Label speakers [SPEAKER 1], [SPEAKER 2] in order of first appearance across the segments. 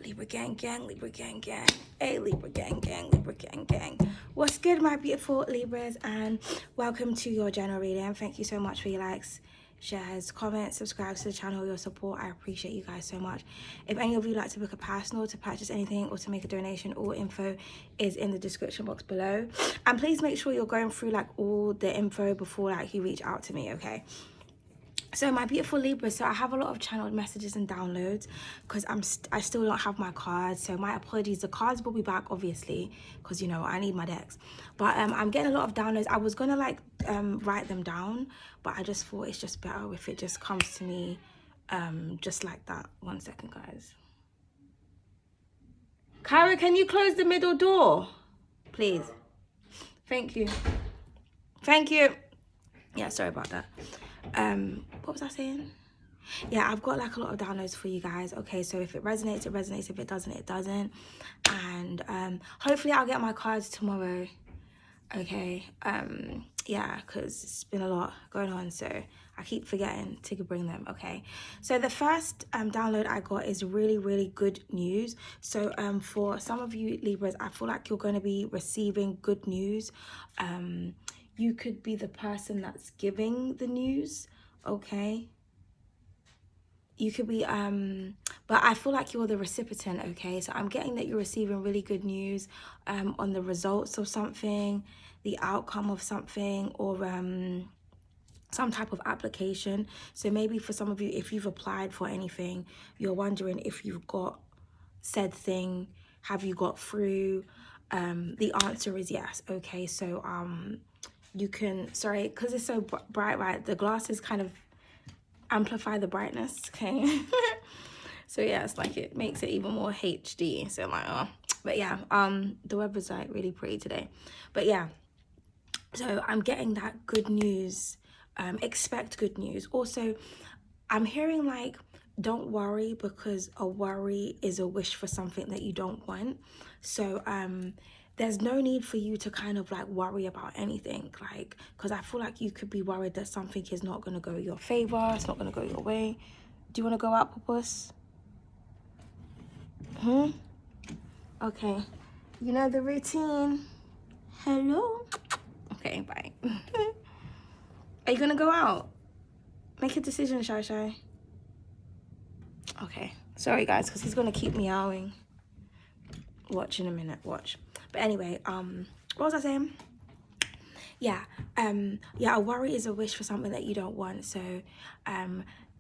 [SPEAKER 1] Libra gang gang, Libra gang gang. Hey, Libra gang gang, Libra gang gang. What's good, my beautiful Libras, and welcome to your general reading. Thank you so much for your likes, shares, comments, subscribe to the channel, your support. I appreciate you guys so much. If any of you like to book a personal, to purchase anything, or to make a donation, all info is in the description box below. And please make sure you're going through like all the info before like you reach out to me, okay? So my beautiful Libra, so I have a lot of channeled messages and downloads because I still don't have my cards, so my apologies. The cards will be back obviously because you know I need my decks, but I'm getting a lot of downloads. I was gonna like write them down, but I just thought it's just better if it just comes to me just like that. 1 second, guys. Kyra, can you close the middle door, please? Thank you. Thank you. Yeah, sorry about that. What was I saying? Yeah, I've got like a lot of downloads for you guys. Okay, so if it resonates, it resonates. If it doesn't, it doesn't. And hopefully I'll get my cards tomorrow. Okay, yeah, because it's been a lot going on, so I keep forgetting to bring them. Okay, so the first download I got is really good news. So for some of you Libras, I feel like you're going to be receiving good news. You could be the person that's giving the news, okay? You could be, but I feel like you're the recipient, okay? So I'm getting that you're receiving really good news on the results of something, the outcome of something, or some type of application. So maybe for some of you, if you've applied for anything, you're wondering if you've got said thing, have you got through? The answer is yes, okay? So you can, sorry, because it's so bright, right? The glasses kind of amplify the brightness, okay? So yeah, it's like it makes it even more HD. So I'm like, oh, but yeah, the weather's like really pretty today. But yeah, so I'm getting that good news. Expect good news. Also, I'm hearing like, don't worry, because a worry is a wish for something that you don't want. So there's no need for you to kind of like worry about anything, like, because I feel like you could be worried that something is not going to go your favor, it's not going to go your way. Do you want to go out, Pupus? Okay, you know the routine. Hello. Okay, bye. Are you gonna go out? Make a decision, Shy Shy. Okay, sorry guys, because he's gonna keep meowing. Watch in a minute, watch. But anyway, what was I saying? Yeah, yeah, a worry is a wish for something that you don't want. So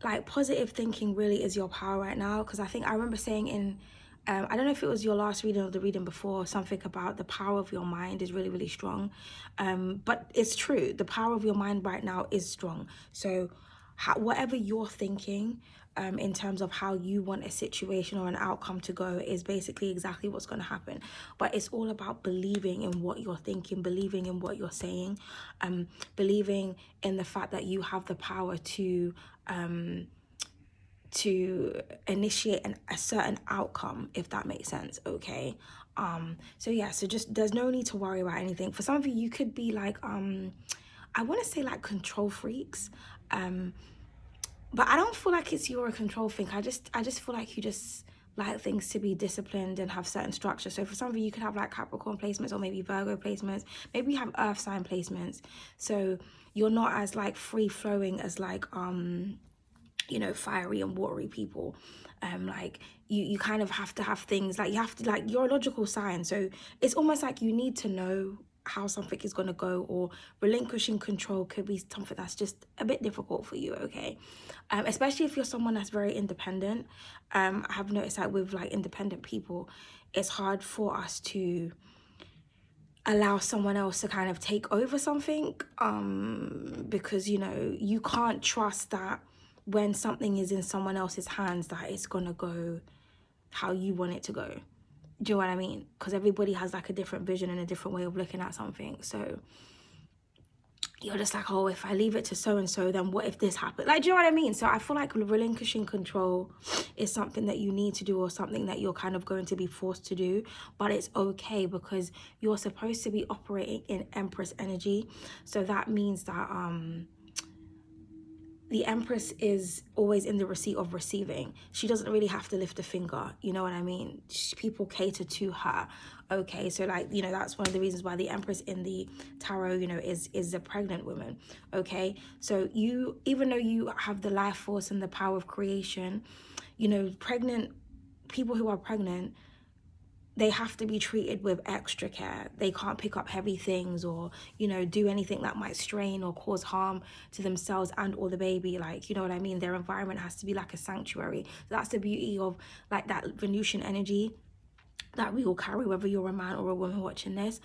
[SPEAKER 1] like positive thinking really is your power right now, because I think I remember saying in I don't know if it was your last reading or the reading before, something about the power of your mind is really strong. But it's true, the power of your mind right now is strong. So whatever you're thinking in terms of how you want a situation or an outcome to go is basically exactly what's going to happen. But it's all about believing in what you're thinking, believing in what you're saying, believing in the fact that you have the power to initiate a certain outcome, if that makes sense, okay? So yeah, so just there's no need to worry about anything. For some of you, you could be like I want to say like control freaks, but I don't feel like it's your control thing. I just feel like you just like things to be disciplined and have certain structure. So for some of you, you could have like Capricorn placements or maybe Virgo placements. Maybe you have Earth sign placements. So you're not as like free flowing as like you know, fiery and watery people. Like you kind of have to have things like you have to, like, you're a logical sign, so it's almost like you need to know how something is going to go, or relinquishing control could be something that's just a bit difficult for you, okay? Especially if you're someone that's very independent. I have noticed that with like independent people, it's hard for us to allow someone else to kind of take over something, because you know, you can't trust that when something is in someone else's hands that it's gonna go how you want it to go. Do you know what I mean? Because everybody has like a different vision and a different way of looking at something. So you're just like, oh, if I leave it to so-and-so, then what if this happens? Like, do you know what I mean? So I feel like relinquishing control is something that you need to do, or something that you're kind of going to be forced to do. But it's okay, because you're supposed to be operating in Empress energy. So that means that the Empress is always in the receipt of receiving. She doesn't really have to lift a finger, you know what I mean? People cater to her, okay? So like, you know, that's one of the reasons why the Empress in the tarot, you know, is a pregnant woman, okay? So you, even though you have the life force and the power of creation, you know, people who are pregnant, they have to be treated with extra care. They can't pick up heavy things or, you know, do anything that might strain or cause harm to themselves and or the baby. Like, you know what I mean? Their environment has to be like a sanctuary. So that's the beauty of like that Venusian energy that we all carry, whether you're a man or a woman watching this.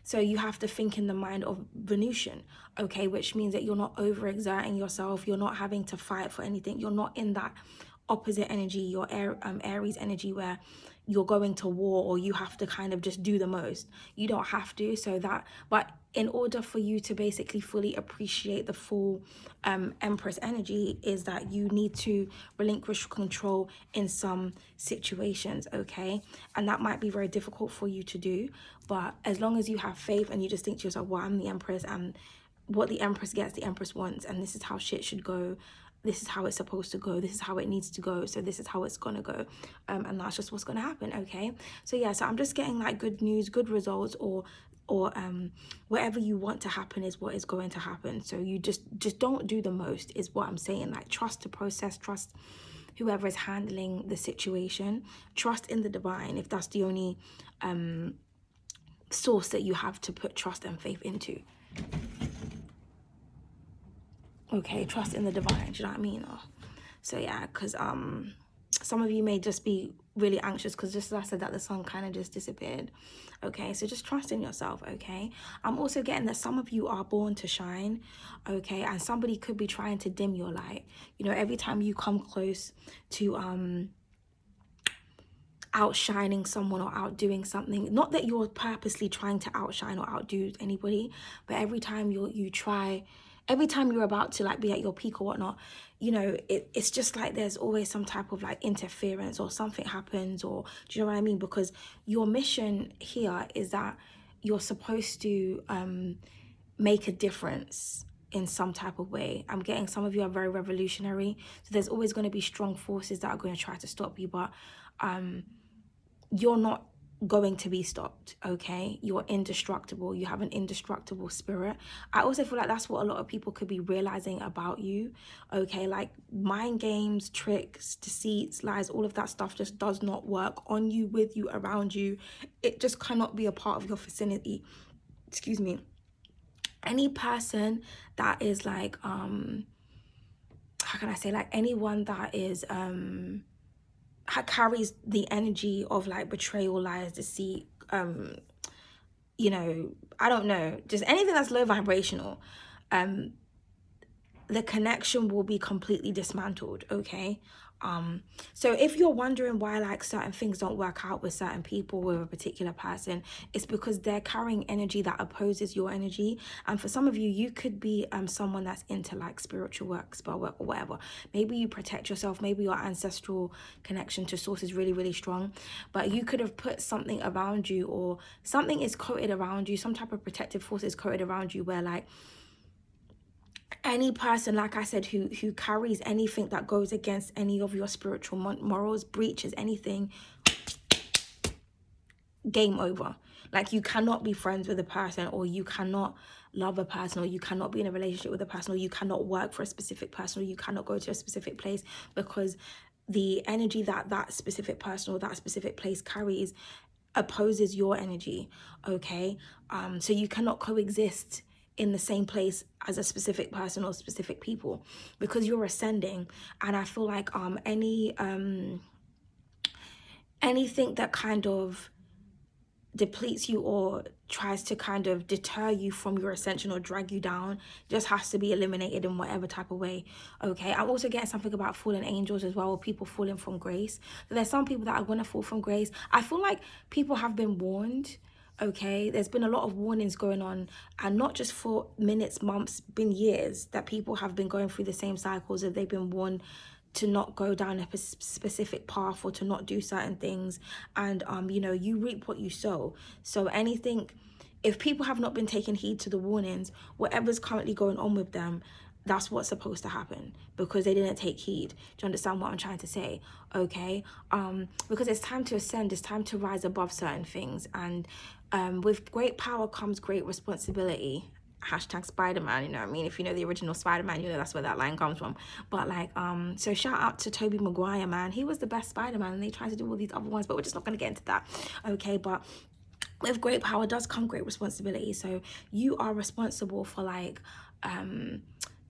[SPEAKER 1] So you have to think in the mind of Venusian, okay, which means that you're not overexerting yourself. You're not having to fight for anything. You're not in that opposite energy, your Aries energy, where you're going to war or you have to kind of just do the most. You don't have to. So that, but in order for you to basically fully appreciate the full Empress energy, is that you need to relinquish control in some situations, okay? And that might be very difficult for you to do, but as long as you have faith and you just think to yourself, well, I'm the Empress, and what the Empress gets, the Empress wants, and this is how shit should go. This is how it's supposed to go. This is how it needs to go. So this is how it's gonna go. And that's just what's gonna happen, okay? So yeah, so I'm just getting like good news, good results, or whatever you want to happen is what is going to happen. So you just don't do the most is what I'm saying. Like, trust the process, trust whoever is handling the situation, trust in the divine if that's the only source that you have to put trust and faith into. Okay, trust in the divine, do you know what I mean? So yeah, because some of you may just be really anxious because just as I said that the sun kind of just disappeared. Okay, so just trust in yourself, okay? I'm also getting that some of you are born to shine, okay? And somebody could be trying to dim your light. You know, every time you come close to outshining someone or outdoing something, not that you're purposely trying to outshine or outdo anybody, but every time every time you're about to like be at your peak or whatnot, you know, it's just like there's always some type of like interference or something happens, or do you know what I mean? Because your mission here is that you're supposed to make a difference in some type of way. I'm getting some of you are very revolutionary, so there's always going to be strong forces that are going to try to stop you, but you're not going to be stopped, okay? You're indestructible. You have an indestructible spirit. I also feel like that's what a lot of people could be realizing about you, okay? Like mind games, tricks, deceits, lies, all of that stuff just does not work on you, with you, around you. It just cannot be a part of your vicinity. Excuse me. Any person that is like how can I say, like anyone that is carries the energy of like betrayal, lies, deceit, you know, I don't know, just anything that's low vibrational, the connection will be completely dismantled, okay? So if you're wondering why like certain things don't work out with certain people, with a particular person, it's because they're carrying energy that opposes your energy. And for some of you, you could be someone that's into like spiritual work, spell work, or whatever. Maybe you protect yourself, maybe your ancestral connection to source is really, really strong, but you could have put something around you, or something is coated around you, some type of protective force is coated around you, where like any person, like I said, who carries anything that goes against any of your spiritual morals, breaches anything, game over. Like, you cannot be friends with a person, or you cannot love a person, or you cannot be in a relationship with a person, or you cannot work for a specific person, or you cannot go to a specific place, because the energy that that specific person or that specific place carries opposes your energy, okay? So you cannot coexist in the same place as a specific person or specific people, because you're ascending. And I feel like anything that kind of depletes you or tries to kind of deter you from your ascension or drag you down just has to be eliminated in whatever type of way, okay? I'm also getting something about fallen angels as well, or people falling from grace. So there's some people that are going to fall from grace. I feel like people have been warned, okay? There's been a lot of warnings going on, and not just for minutes, months, been years that people have been going through the same cycles, that they've been warned to not go down a specific path, or to not do certain things. And you know, you reap what you sow. So anything, if people have not been taking heed to the warnings, whatever's currently going on with them, that's what's supposed to happen, because they didn't take heed. Do you understand what I'm trying to say? Okay, because it's time to ascend, it's time to rise above certain things, and with great power comes great responsibility. Hashtag Spider-Man, you know what I mean? If you know the original Spider-Man, you know that's where that line comes from. But like, so shout out to Tobey Maguire, man. He was the best Spider-Man, and they tried to do all these other ones, but we're just not going to get into that. Okay, but with great power does come great responsibility. So you are responsible for like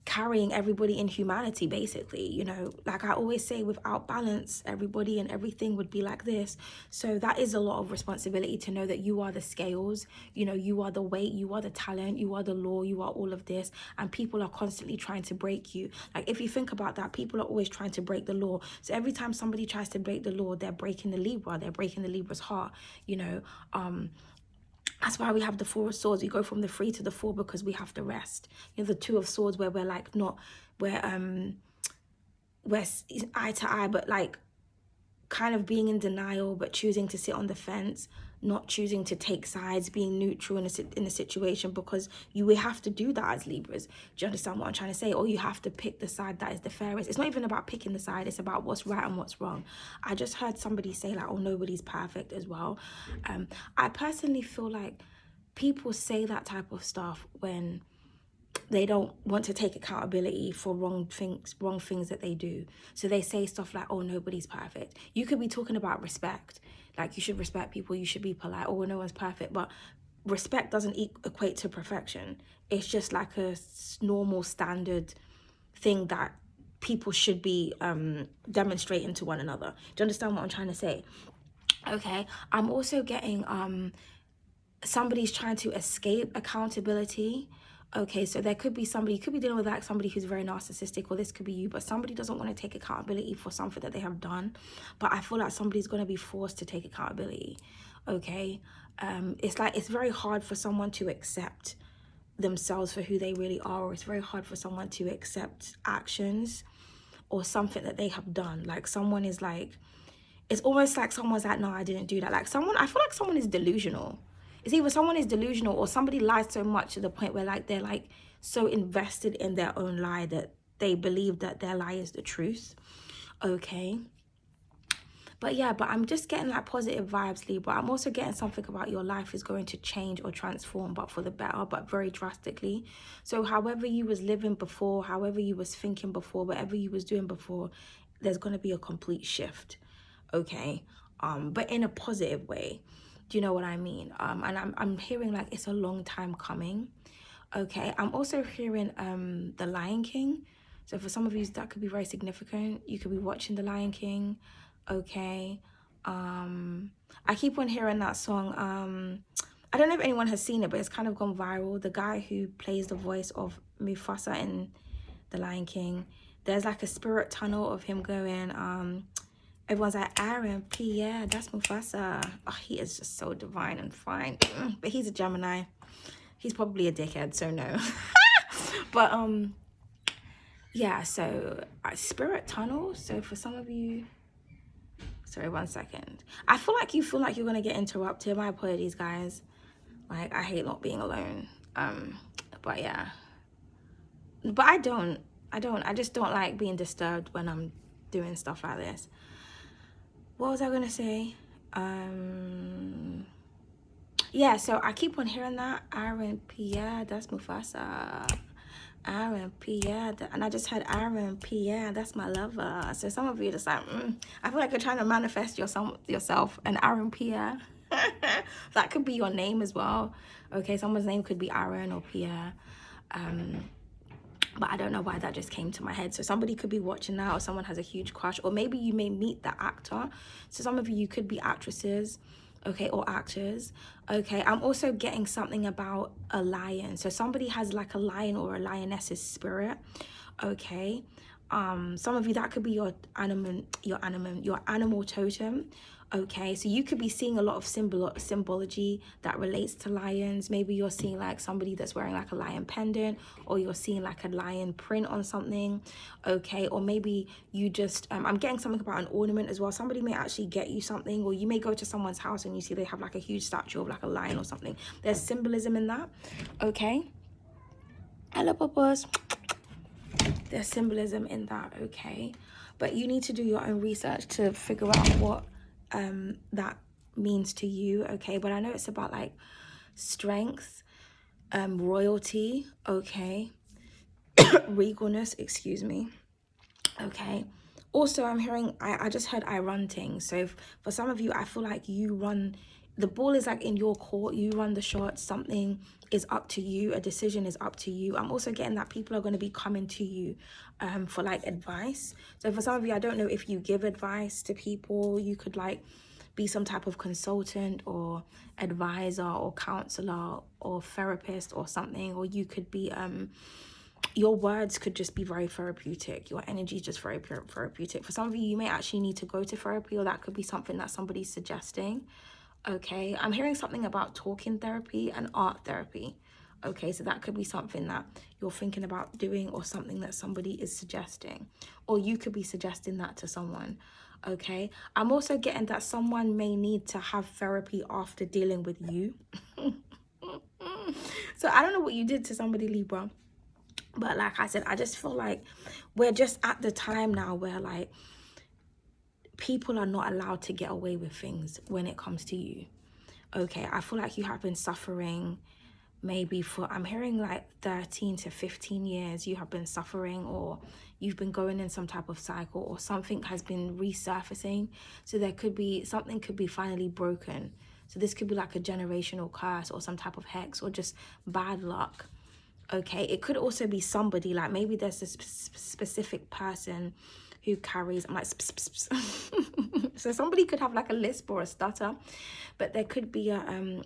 [SPEAKER 1] carrying everybody in humanity, basically. You know, like I always say, without balance, everybody and everything would be like this. So that is a lot of responsibility, to know that you are the scales, you know, you are the weight, you are the talent, you are the law, you are all of this, and people are constantly trying to break you. Like, if you think about that, people are always trying to break the law. So every time somebody tries to break the law, they're breaking the Libra, they're breaking the Libra's heart, you know. That's why we have the Four of Swords. We go from the 3 to the 4 because we have to rest. You know, the Two of Swords, where we're like not, we're eye to eye, but like kind of being in denial, but choosing to sit on the fence, not choosing to take sides, being neutral in a situation, because we have to do that as Libras. Do you understand what I'm trying to say? Or you have to pick the side that is the fairest. It's not even about picking the side, it's about what's right and what's wrong. I just heard somebody say like, oh, nobody's perfect as well. I personally feel like people say that type of stuff when they don't want to take accountability for wrong things that they do. So they say stuff like, oh, nobody's perfect. You could be talking about respect, like you should respect people, you should be polite, oh, no one's perfect. But respect doesn't equate to perfection. It's just like a normal standard thing that people should be demonstrating to one another. Do you understand what I'm trying to say? Okay, I'm also getting somebody's trying to escape accountability. Okay, so there could be somebody, you could be dealing with like somebody who's very narcissistic, or this could be you, but somebody doesn't want to take accountability for something that they have done. But I feel like somebody's going to be forced to take accountability. Okay, it's like, it's very hard for someone to accept themselves for who they really are, or it's very hard for someone to accept actions or something that they have done. Like, someone is like, it's almost like someone's like, no, I didn't do that. Like, someone, I feel like someone is delusional. It's either someone is delusional or somebody lies so much to the point where like they're like so invested in their own lie that they believe that their lie is the truth. Okay. But yeah, but I'm just getting like positive vibes, Libra. I'm also getting something about your life is going to change or transform, but for the better, but very drastically. So however you was living before, however you was thinking before, whatever you was doing before, there's going to be a complete shift. Okay. But in a positive way. Do you know what I mean? And I'm hearing like it's a long time coming. Okay. I'm also hearing The Lion King. So for some of you, that could be very significant. You could be watching The Lion King. Okay. I keep on hearing that song. I don't know if anyone has seen it, but it's kind of gone viral. The guy who plays the voice of Mufasa in The Lion King, there's like a spirit tunnel of him going, everyone's like, Aaron P, yeah, that's Mufasa. Oh, he is just so divine and fine. But he's a Gemini. He's probably a dickhead, so no. But yeah, so spirit tunnel. So for some of you, sorry, 1 second. I feel like you're gonna get interrupted. My apologies, guys. Like, I hate not being alone. But yeah. But I just don't like being disturbed when I'm doing stuff like this. What was I gonna say? Yeah, so I keep on hearing that. Aaron P, yeah, that's Mufasa. Aaron P, yeah, and I just heard Aaron P, yeah, that's my lover. So some of you are just like, I feel like you're trying to manifest yourself an Aaron P, yeah. That could be your name as well. Okay, someone's name could be Aaron or Pierre. But I don't know why that just came to my head. So somebody could be watching that, or someone has a huge crush, or maybe you may meet the actor. So some of you could be actresses, okay, or actors. Okay, I'm also getting something about a lion. So somebody has like a lion or a lioness's spirit. Okay, some of you, that could be your animal totem. Okay, so you could be seeing a lot of symbology that relates to lions. Maybe you're seeing like somebody that's wearing like a lion pendant, or you're seeing like a lion print on something. Okay, or maybe you just I'm getting something about an ornament as well. Somebody may actually get you something, or you may go to someone's house and you see they have like a huge statue of like a lion or something. There's symbolism in that. Okay, hello, papas. There's symbolism in that, okay? But you need to do your own research to figure out what that means to you, okay? But I know it's about like strength, royalty, okay? Regalness, excuse me, okay? Also, I'm hearing, I just heard I run things. So for some of you, I feel like you run, the ball is like in your court, you run the shots, something is up to you, a decision is up to you. I'm also getting that people are going to be coming to you for like advice. So for some of you, I don't know if you give advice to people, you could like be some type of consultant or advisor or counselor or therapist or something, or you could be your words could just be very therapeutic. Your energy is just very therapeutic. For some of you, you may actually need to go to therapy, or that could be something that somebody's suggesting. Okay, I'm hearing something about talking therapy and art therapy. Okay, so that could be something that you're thinking about doing, or something that somebody is suggesting, or you could be suggesting that to someone. Okay, I'm also getting that someone may need to have therapy after dealing with you. So I don't know what you did to somebody, Libra. But like I said, I just feel like we're just at the time now where like people are not allowed to get away with things when it comes to you. Okay, I feel like you have been suffering maybe for, I'm hearing like 13 to 15 years you have been suffering, or you've been going in some type of cycle, or something has been resurfacing. So there could be, something could be finally broken. So this could be like a generational curse or some type of hex or just bad luck. Okay, it could also be somebody, like maybe there's this specific person who carries, I'm like, so somebody could have like a lisp or a stutter, but there could be a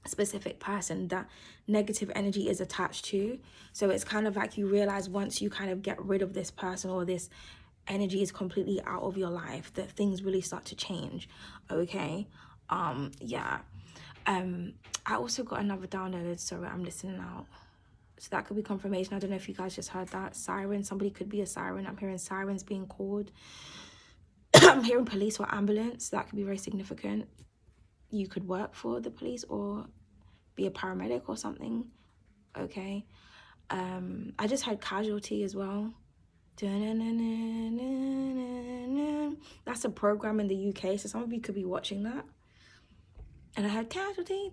[SPEAKER 1] specific person that negative energy is attached to. So it's kind of like you realize once you kind of get rid of this person, or this energy is completely out of your life, that things really start to change. Okay, yeah. I also got another download, so I'm listening out. So that could be confirmation. I don't know if you guys just heard that. Siren, somebody could be a siren. I'm hearing sirens being called. I'm hearing police or ambulance. That could be very significant. You could work for the police or be a paramedic or something. Okay. I just heard casualty as well. That's a program in the UK, so some of you could be watching that. And I heard casualty.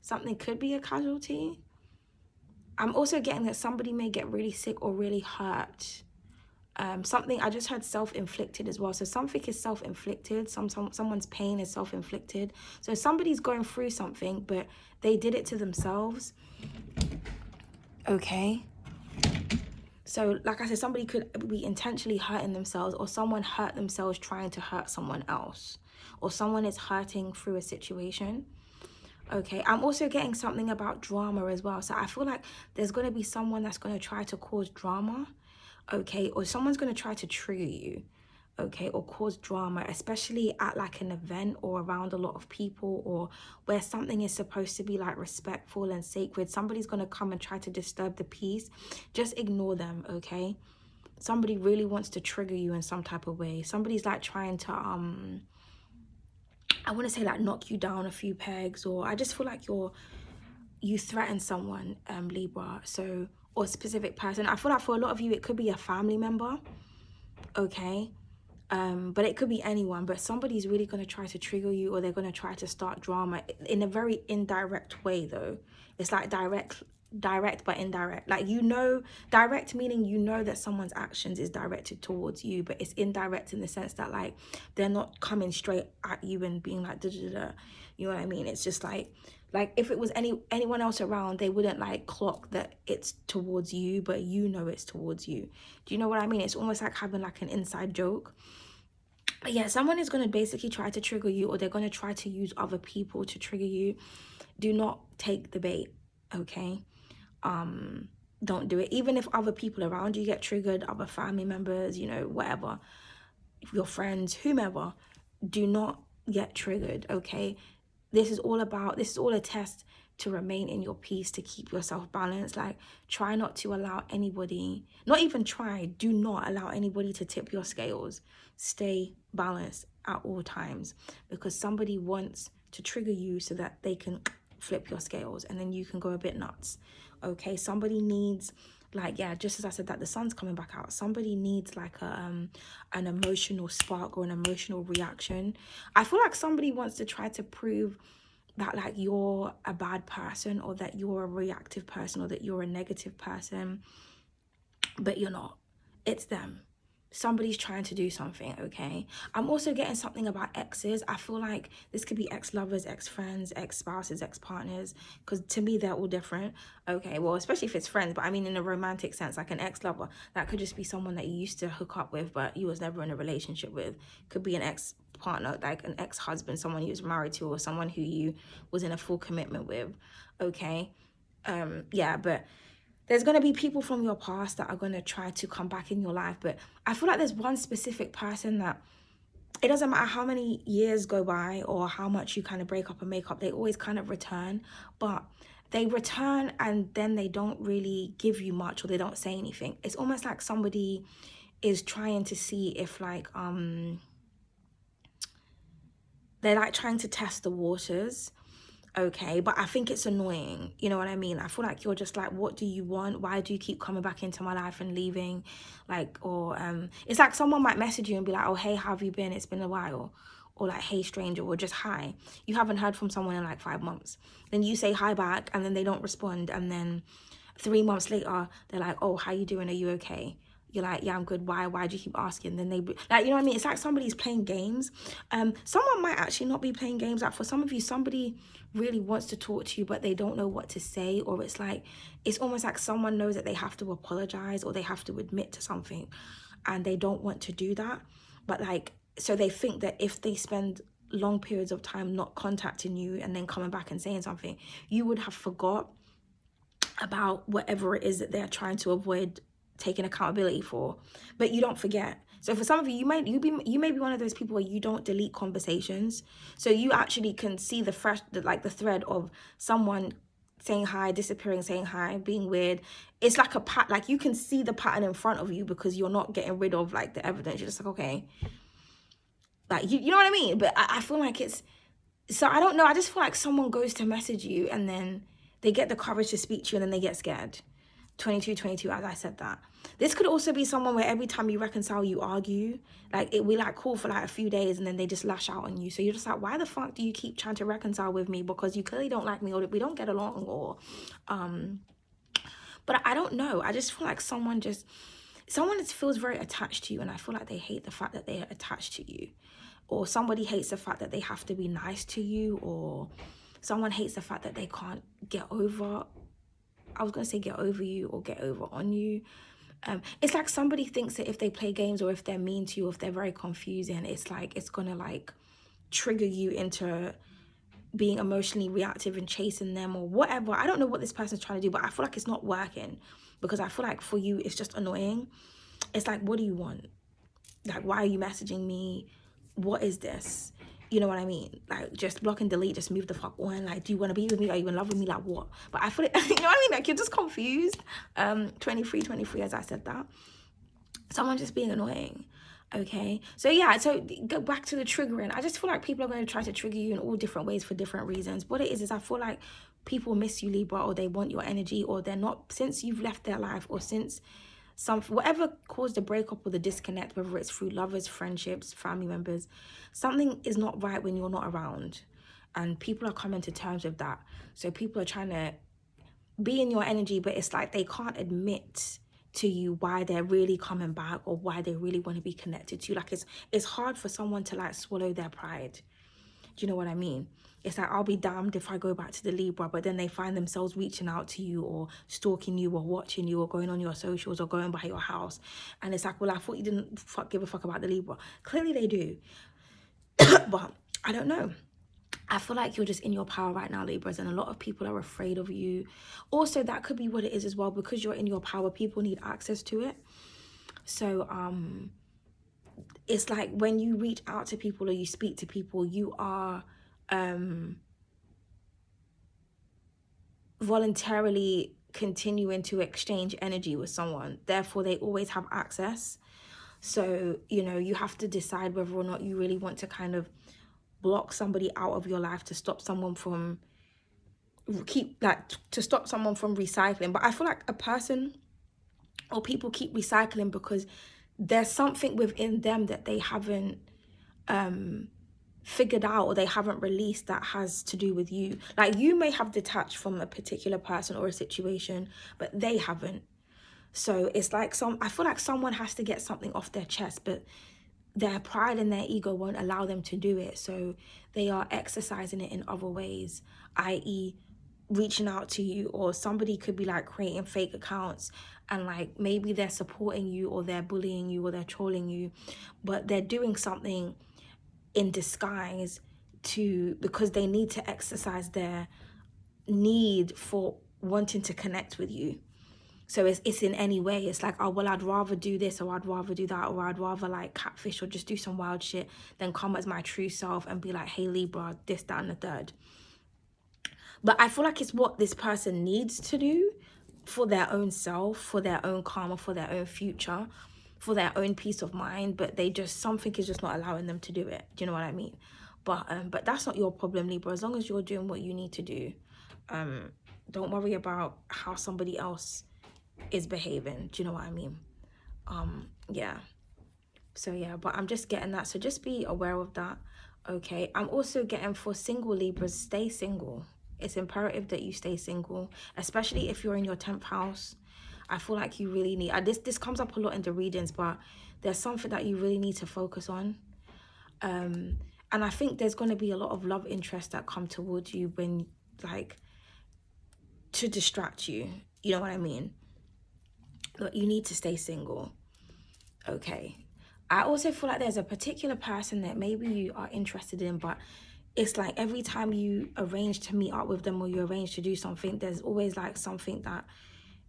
[SPEAKER 1] Something could be a casualty. I'm also getting that somebody may get really sick or really hurt. Something, I just heard self-inflicted as well. So something is self-inflicted. Someone's pain is self-inflicted. So somebody's going through something, but they did it to themselves. Okay. So like I said, somebody could be intentionally hurting themselves, or someone hurt themselves trying to hurt someone else, or someone is hurting through a situation. Okay, I'm also getting something about drama as well. So I feel like there's going to be someone that's going to try to cause drama, okay, or someone's going to try to trigger you, okay, or cause drama, especially at like an event or around a lot of people, or where something is supposed to be like respectful and sacred. Somebody's going to come and try to disturb the peace. Just ignore them, okay? Somebody really wants to trigger you in some type of way. Somebody's like trying to I want to say like knock you down a few pegs, or I just feel like you threaten someone, Libra, so, or a specific person. I feel like for a lot of you, it could be a family member, okay? But it could be anyone, but somebody's really going to try to trigger you, or they're going to try to start drama in a very indirect way though. It's like direct but indirect. Like, you know, direct meaning you know that someone's actions is directed towards you, but it's indirect in the sense that like they're not coming straight at you and being like da da da. You know what I mean? It's just like if it was anyone else around, they wouldn't like clock that it's towards you, but you know it's towards you. Do you know what I mean? It's almost like having like an inside joke. But yeah, someone is going to basically try to trigger you, or they're going to try to use other people to trigger you. Do not take the bait, okay? Don't do it. Even if other people around you get triggered, other family members, you know, whatever, your friends, whomever, do not get triggered, okay? This is all a test to remain in your peace, to keep yourself balanced. Like, try not to allow anybody, not even try, do not allow anybody to tip your scales. Stay balanced at all times, because somebody wants to trigger you so that they can flip your scales and then you can go a bit nuts. Okay, somebody needs like, yeah, just as I said that the sun's coming back out, somebody needs like an emotional spark or an emotional reaction. I feel like somebody wants to try to prove that like you're a bad person, or that you're a reactive person, or that you're a negative person, but you're not. It's them. Somebody's trying to do something, okay? I'm also getting something about exes. I feel like this could be ex-lovers, ex-friends, ex-spouses, ex-partners, because to me, they're all different. Okay, well, especially if it's friends, but I mean in a romantic sense, like an ex-lover, that could just be someone that you used to hook up with, but you was never in a relationship with. Could be an ex-partner, like an ex-husband, someone you was married to, or someone who you was in a full commitment with, okay? Yeah, but there's going to be people from your past that are going to try to come back in your life. But I feel like there's one specific person that it doesn't matter how many years go by or how much you kind of break up and make up, they always kind of return. But they return and then they don't really give you much, or they don't say anything. It's almost like somebody is trying to see if like they're like trying to test the waters. Okay, but I think it's annoying, you know what I mean? I feel like you're just like, what do you want? Why do you keep coming back into my life and leaving? Like, or it's like someone might message you and be like, oh, hey, how have you been? It's been a while. Or like, hey, stranger, or just hi. You haven't heard from someone in like 5 months. Then you say hi back and then they don't respond, and then 3 months later they're like, oh, how you doing? Are you okay? You're like, yeah, I'm good. Why do you keep asking? Then they, like, you know what I mean? It's like somebody's playing games. Someone might actually not be playing games. Like for some of you, somebody really wants to talk to you, but they don't know what to say. Or it's like, it's almost like someone knows that they have to apologize or they have to admit to something, and they don't want to do that. But like, so they think that if they spend long periods of time not contacting you and then coming back and saying something, you would have forgot about whatever it is that they're trying to avoid taking accountability for, but you don't forget. So for some of you, you may be one of those people where you don't delete conversations, so you actually can see the thread of someone saying hi, disappearing, saying hi, being weird. It's like like you can see the pattern in front of you because you're not getting rid of like the evidence. You're just like, okay, like you know what I mean? But I feel like it's, so I don't know, I just feel like someone goes to message you and then they get the courage to speak to you and then they get scared. 22, as I said that. This could also be someone where every time you reconcile, you argue. Like, we like cool for like a few days and then they just lash out on you. So you're just like, why the fuck do you keep trying to reconcile with me? Because you clearly don't like me, or we don't get along, or but I don't know. I just feel like someone just feels very attached to you, and I feel like they hate the fact that they are attached to you. Or somebody hates the fact that they have to be nice to you, or someone hates the fact that they can't get over, I was going to say get over you, or get over on you. It's like somebody thinks that if they play games, or if they're mean to you, or if they're very confusing, it's like, it's going to like trigger you into being emotionally reactive and chasing them or whatever. I don't know what this person's trying to do, but I feel like it's not working, because I feel like for you, it's just annoying. It's like, what do you want? Like, why are you messaging me? What is this? You know what I mean? Like, just block and delete, just move the fuck on. Like, do you want to be with me? Are you in love with me? Like, what? But I feel like, you know what I mean? Like, you're just confused. 23, as I said that. Someone just being annoying. Okay, so yeah, so go back to the triggering. I just feel like people are going to try to trigger you in all different ways for different reasons. What it is I feel like people miss you, Libra, or they want your energy, or they're not, since you've left their life, or since whatever caused the breakup or the disconnect, whether it's through lovers, friendships, family members, something is not right when you're not around, and people are coming to terms with that. So people are trying to be in your energy, but it's like they can't admit to you why they're really coming back, or why they really want to be connected to you. Like, it's hard for someone to like swallow their pride. Do you know what I mean? It's like, I'll be damned if I go back to the Libra, but then they find themselves reaching out to you, or stalking you, or watching you, or going on your socials, or going by your house. And it's like, well, I thought you didn't give a fuck about the Libra. Clearly they do. But I don't know. I feel like you're just in your power right now, Libras, and a lot of people are afraid of you. Also, that could be what it is as well, because you're in your power, people need access to it. So it's like when you reach out to people or you speak to people, you are voluntarily continuing to exchange energy with someone. Therefore, they always have access. So, you know, you have to decide whether or not you really want to kind of block somebody out of your life to stop someone from recycling. But I feel like a person or people keep recycling because there's something within them that they haven't figured out or they haven't released that has to do with you. Like, you may have detached from a particular person or a situation, but they haven't. So it's like I feel like someone has to get something off their chest, but their pride and their ego won't allow them to do it. So they are exercising it in other ways, i.e. reaching out to you, or somebody could be like creating fake accounts and like maybe they're supporting you or they're bullying you or they're trolling you, but they're doing something in disguise because they need to exercise their need for wanting to connect with you. So it's in any way. It's like, oh, well, I'd rather do this or I'd rather do that, or I'd rather like catfish or just do some wild shit than come as my true self and be like, hey, Libra, this, that, and the third. But I feel like it's what this person needs to do for their own self, for their own karma, for their own future, for their own peace of mind. But something is just not allowing them to do it. Do you know what I mean? But that's not your problem, Libra. As long as you're doing what you need to do, don't worry about how somebody else is behaving. Do you know what I mean? Yeah. So yeah, but I'm just getting that. So just be aware of that. Okay. I'm also getting for single Libras, stay single. It's imperative that you stay single, especially if you're in your 10th house. I feel like you really need, this comes up a lot in the readings, but there's something that you really need to focus on. And I think there's going to be a lot of love interest that come towards you when, like, to distract you. You know what I mean? But you need to stay single. Okay. I also feel like there's a particular person that maybe you are interested in, but it's like every time you arrange to meet up with them or you arrange to do something, there's always like something that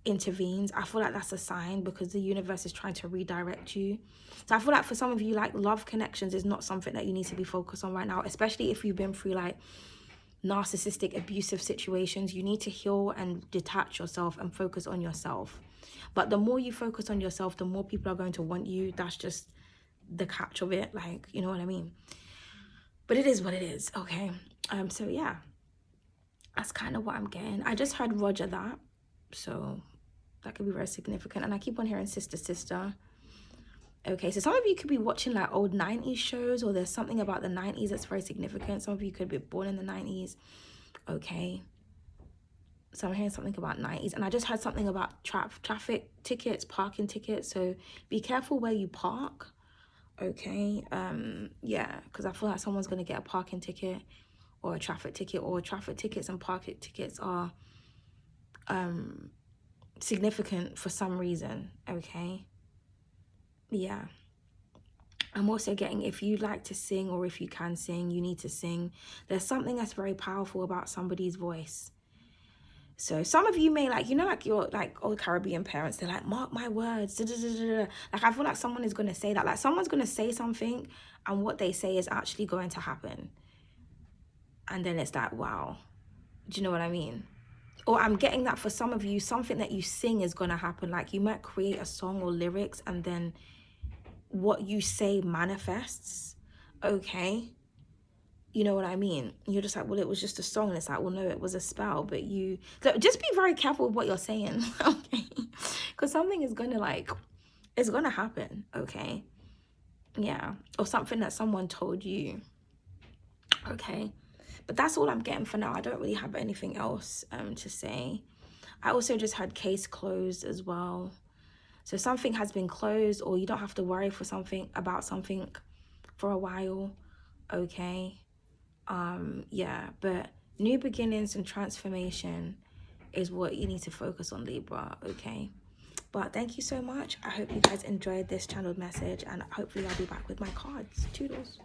[SPEAKER 1] intervenes. I feel like that's a sign because the universe is trying to redirect you. So I feel like for some of you, like, love connections is not something that you need to be focused on right now, especially if you've been through like narcissistic abusive situations. You need to heal and detach yourself and focus on yourself. But the more you focus on yourself, the more people are going to want you. That's just the catch of it, like, you know what I mean? But it is what it is. Okay. So yeah, that's kind of what I'm getting. I just heard Roger that, so that could be very significant. And I keep on hearing sister, sister. Okay, so some of you could be watching like old 90s shows, or there's something about the 90s that's very significant. Some of you could be born in the 90s. Okay. So I'm hearing something about 90s. And I just heard something about traffic tickets, parking tickets. So be careful where you park. Okay. Yeah, because I feel like someone's going to get a parking ticket or a traffic ticket, or traffic tickets and parking tickets are significant for some reason. Okay. Yeah. I'm also getting, if you like to sing or if you can sing, you need to sing. There's something that's very powerful about somebody's voice. So some of you may, like, you know, like your like old Caribbean parents, they're like, mark my words. Da, da, da, da, da. Like, I feel like someone is going to say that. Like, someone's going to say something and what they say is actually going to happen. And then it's like, wow. Do you know what I mean? Or I'm getting that for some of you, something that you sing is going to happen. Like, you might create a song or lyrics and then what you say manifests. Okay. You know what I mean? You're just like, well, it was just a song. And it's like, well, no, it was a spell. But you, so just be very careful with what you're saying. Okay. Because something is going to, like, it's going to happen. Okay. Yeah. Or something that someone told you. Okay. But that's all I'm getting for now. I don't really have anything else to say. I also just had case closed as well. So something has been closed, or you don't have to worry about something for a while. Okay. Yeah, but new beginnings and transformation is what you need to focus on, Libra. Okay. But thank you so much. I hope you guys enjoyed this channeled message, and hopefully I'll be back with my cards. Toodles.